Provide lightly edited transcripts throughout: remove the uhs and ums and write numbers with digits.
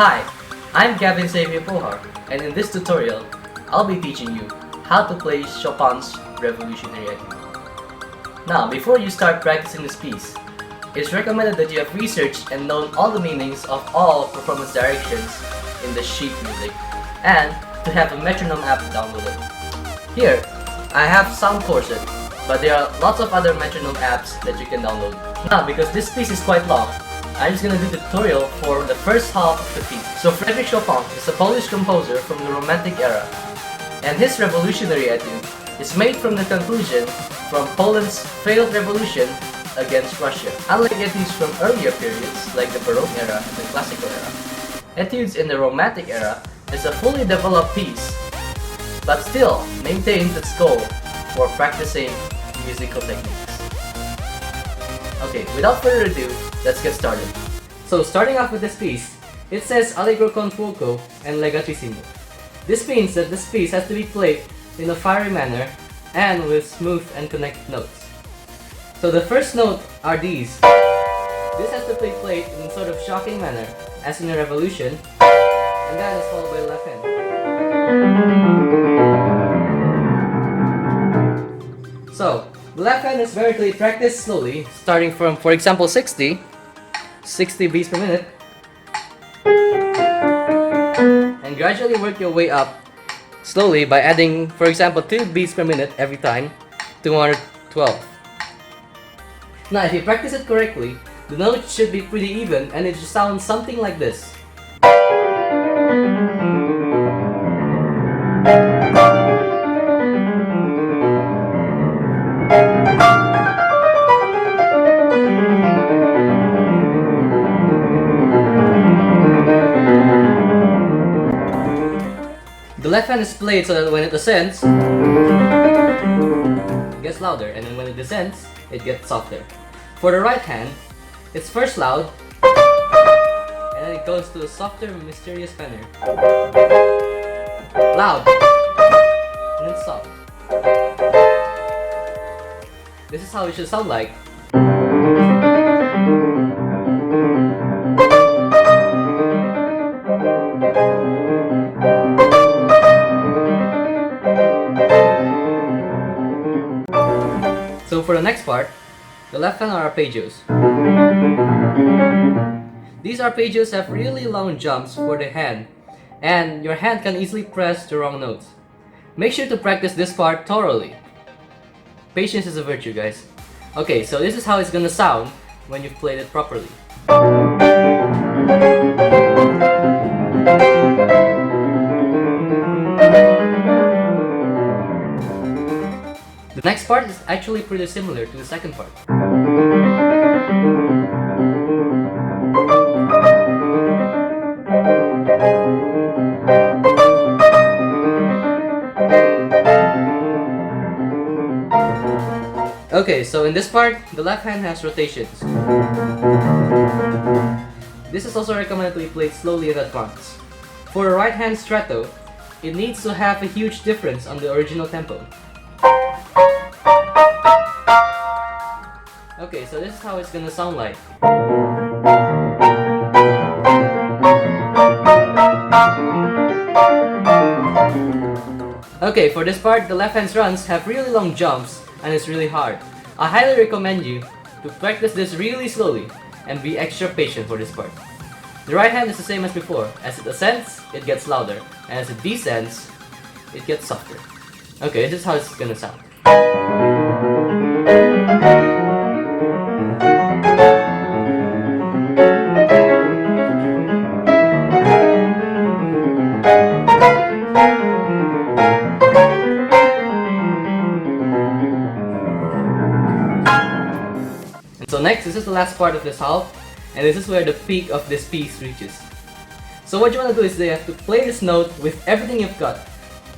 Hi, I'm Gavin X Pohar, and in this tutorial, I'll be teaching you how to play Chopin's Revolutionary Etude. Now, before you start practicing this piece, it's recommended that you have researched and known all the meanings of all performance directions in the sheet music, and to have a metronome app downloaded. Here, I have Sound Corset, but there are lots of other metronome apps that you can download. Now, because this piece is quite long, I'm just gonna do the tutorial for the first half of the piece. So Frédéric Chopin is a Polish composer from the Romantic era, and his Revolutionary Etude is made from the conclusion from Poland's failed revolution against Russia. Unlike etudes from earlier periods like the Baroque era and the Classical era, etudes in the Romantic era is a fully developed piece, but still maintains its goal for practicing musical techniques. Okay, without further ado, let's get started. So starting off with this piece, it says Allegro con fuoco and Legatissimo. This means that this piece has to be played in a fiery manner and with smooth and connected notes. So the first note are these. This has to be played in a sort of shocking manner, as in a revolution, and that is followed by the left hand. So, the left hand is very practiced slowly, starting from, for example, 60 beats per minute, and gradually work your way up slowly by adding, for example, 2 beats per minute every time, 212. Now, if you practice it correctly, the notes should be pretty even and it should sound something like this. The left hand is played so that when it ascends, it gets louder, and then when it descends, it gets softer. For the right hand, it's first loud, and then it goes to a softer, mysterious manner. Loud, and then soft. This is how it should sound like. So for the next part, the left hand are arpeggios. These arpeggios have really long jumps for the hand, and your hand can easily press the wrong notes. Make sure to practice this part thoroughly. Patience is a virtue, guys. Okay, so this is how it's gonna sound when you've played it properly. The next part is actually pretty similar to the second part. Okay, so in this part, the left hand has rotations. This is also recommended to be played slowly in advance. For the right hand stretto, it needs to have a huge difference on the original tempo. Okay, so this is how it's gonna sound like. Okay, for this part, the left hand's runs have really long jumps and it's really hard. I highly recommend you to practice this really slowly and be extra patient for this part. The right hand is the same as before. As it ascends, it gets louder, and as it descends, it gets softer. Okay, this is how it's gonna sound. So next, this is the last part of this half, and this is where the peak of this piece reaches. So what you want to do is you have to play this note with everything you've got.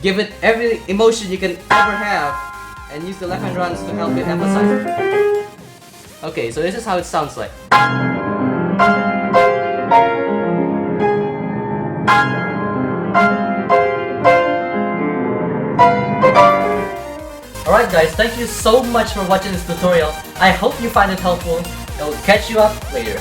Give it every emotion you can ever have, and use the left hand runs to help you emphasize it. Okay, so this is how it sounds like. Alright guys, thank you so much for watching this tutorial. I hope you find it helpful. I will catch you up later.